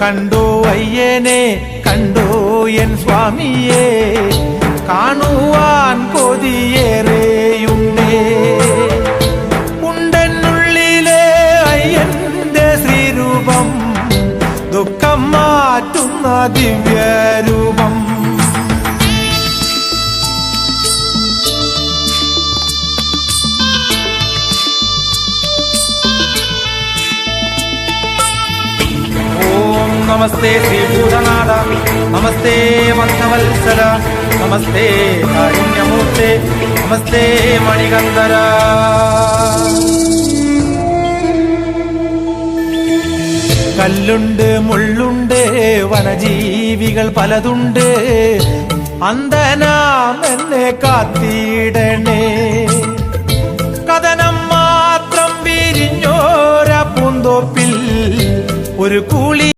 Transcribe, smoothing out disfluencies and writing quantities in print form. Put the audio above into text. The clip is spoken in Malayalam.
കണ്ടോ അയ്യനെ കണ്ടോ എൻ സ്വാമിയെ, കാണുവാൻ കൊതിയേറെയുണ്ടേ. ഉണ്ടെന്നുള്ളിലെ അയ്യന്റെ ശ്രീരൂപം, ദുഃഖം മാറ്റുന്ന ദിവ്യരൂപം. നമസ്തേ ശ്രീഭൂതനാഥ, നമസ്തേ മന്ദവത്സര, നമസ്തേ കാരുണ്യമൂർത്തേ, നമസ്തേ മണികന്ധര. കല്ലുണ്ട് മുള്ളുണ്ട് വനജീവികൾ പലതുണ്ട്, അന്ധനാം എന്നെ കാത്തിടണേ. കഥനം മാത്രം വിരിഞ്ഞോര പൂന്തോപ്പിൽ ഒരു കൂളി